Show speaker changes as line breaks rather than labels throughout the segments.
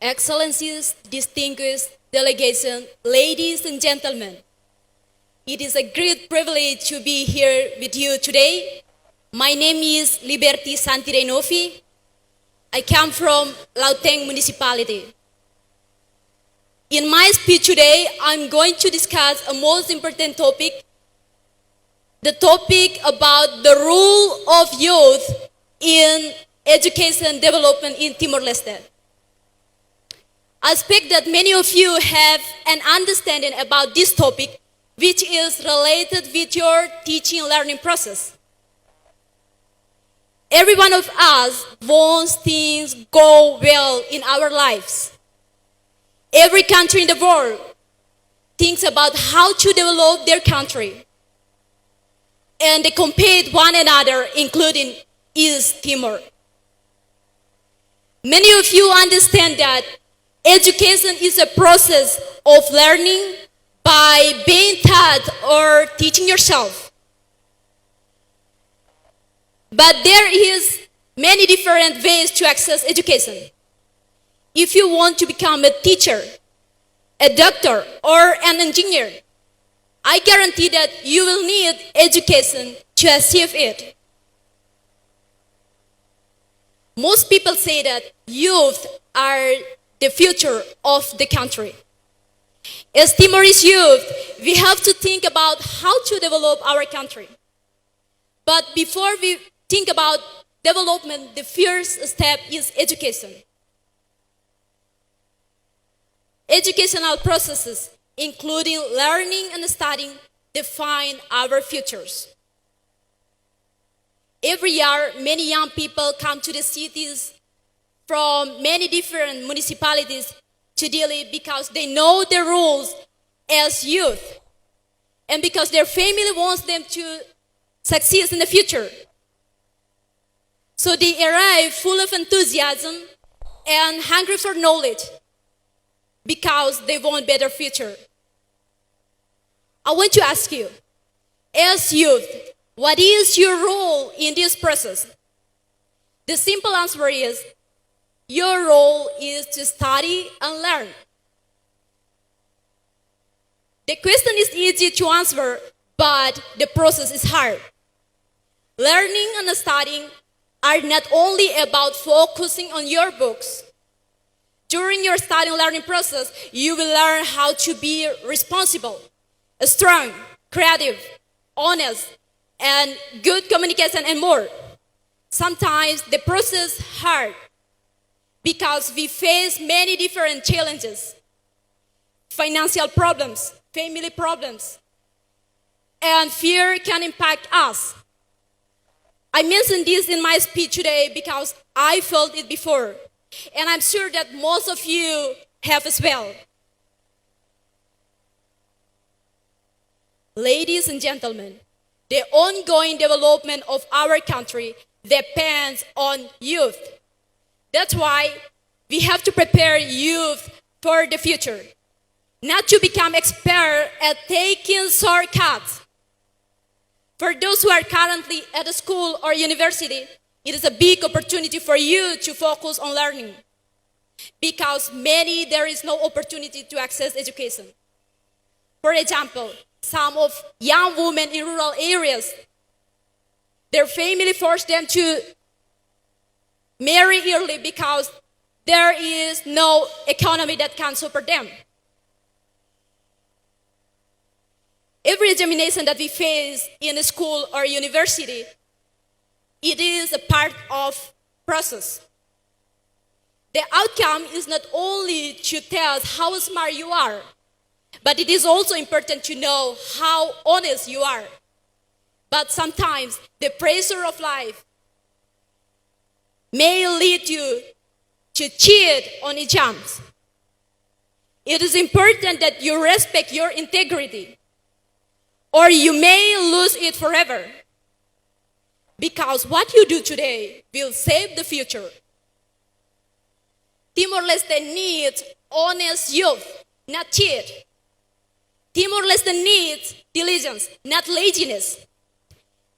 Excellencies, distinguished delegation, ladies and gentlemen, it is a great privilege to be here with you today. My name is Liberti Santirenofi. I come from Lauteng Municipality. In my speech today, I'm going to discuss a most important topic, the topic about the role of youth in education development in Timor-Leste. I expect that many of you have an understanding about this topic, which is related with your teaching and learning process. Every one of us wants things go well in our lives. Every country in the world thinks about how to develop their country. And they compete one another, including East Timor. Many of you understand that education is a process of learning by being taught or teaching yourself. But there is many different ways to access education. If you want to become a teacher, a doctor, or an engineer, I guarantee that you will need education to achieve it. Most people say that youth are the future of the country. As Timorese youth, we have to think about how to develop our country. But before we think about development, the first step is education. Educational processes, including learning and studying, define our futures. Every year, many young people come to the cities from many different municipalities to Delhi because they know the rules as youth and because their family wants them to succeed in the future. So they arrive full of enthusiasm and hungry for knowledge because they want a better future. I want to ask you, as youth, what is your role in this process? The simple answer is, your role is to study and learn. The question is easy to answer, but the process is hard. Learning and studying are not only about focusing on your books. During your study and learning process, you will learn how to be responsible, strong, creative, honest, and good communication and more. Sometimes the process is hard because we face many different challenges, financial problems, family problems, and fear can impact us. I mentioned this in my speech today because I felt it before, and I'm sure that most of you have as well. Ladies and gentlemen, the ongoing development of our country depends on youth. That's why we have to prepare youth for the future, not to become expert at taking shortcuts. For those who are currently at a school or university, it is a big opportunity for you to focus on learning because there is no opportunity to access education. For example, some of young women in rural areas, their family forced them to marry early because there is no economy that can support them. Every examination that we face in a school or university, it is a part of process. The outcome is not only to test how smart you are, but it is also important to know how honest you are. But sometimes the pressure of life may lead you to cheat on exams. It is important that you respect your integrity, or you may lose it forever. Because what you do today will save the future. Timor-Leste needs honest youth, not cheat. Timor-Leste needs diligence, not laziness.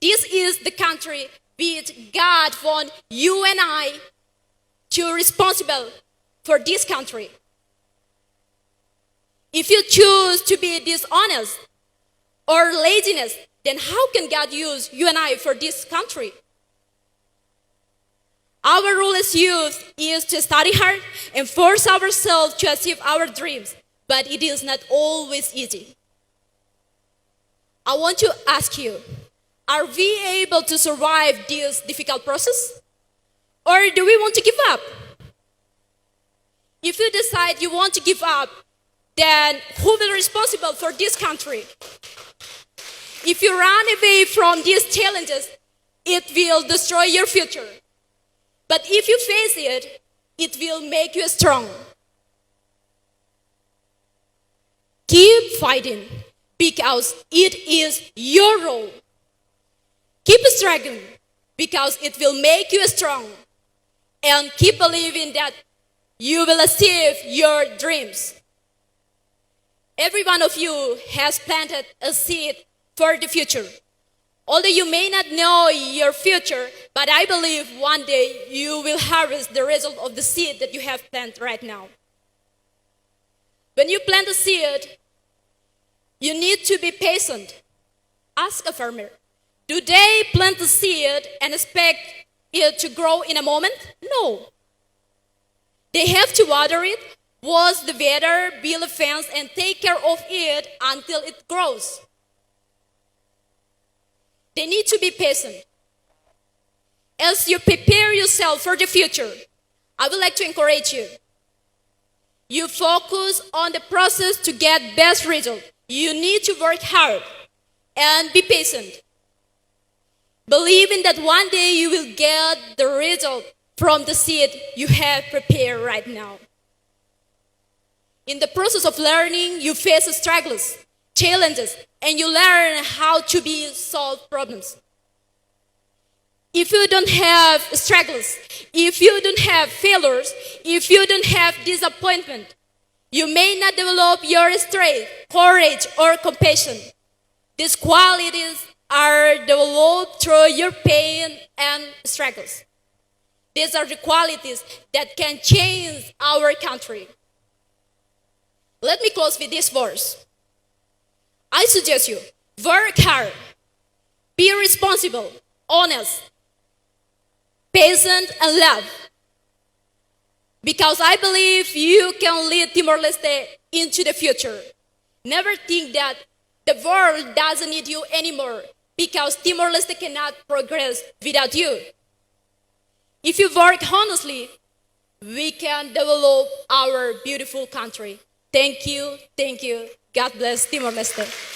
This is the country which God wants you and I to responsible for this country. If you choose to be dishonest or laziness, then how can God use you and I for this country? Our role as youth is to study hard and force ourselves to achieve our dreams, but it is not always easy. I want to ask you, are we able to survive this difficult process? Or do we want to give up? If you decide you want to give up, then who will be responsible for this country? If you run away from these challenges, it will destroy your future. But if you face it, it will make you strong. Keep fighting because it is your role. Keep struggling because it will make you strong. And keep believing that you will achieve your dreams. Every one of you has planted a seed for the future. Although you may not know your future, but I believe one day you will harvest the result of the seed that you have planted right now. When you plant a seed, you need to be patient. Ask a farmer, do they plant the seed and expect it to grow in a moment? No. They have to water it, watch the weather, build a fence, and take care of it until it grows. They need to be patient. As you prepare yourself for the future, I would like to encourage you. You focus on the process to get best result. You need to work hard and be patient. Believing that one day you will get the result from the seed you have prepared right now. In the process of learning, you face struggles, challenges, and you learn how to solve problems. If you don't have struggles, if you don't have failures, if you don't have disappointment, you may not develop your strength, courage, or compassion. These qualities are developed through your pain and struggles. These are the qualities that can change our country. Let me close with this verse. I suggest you, work hard, be responsible, honest, patient, and love. Because I believe you can lead Timor-Leste into the future. Never think that the world doesn't need you anymore, because Timor-Leste cannot progress without you. If you work honestly, we can develop our beautiful country. Thank you. God bless Timor-Leste.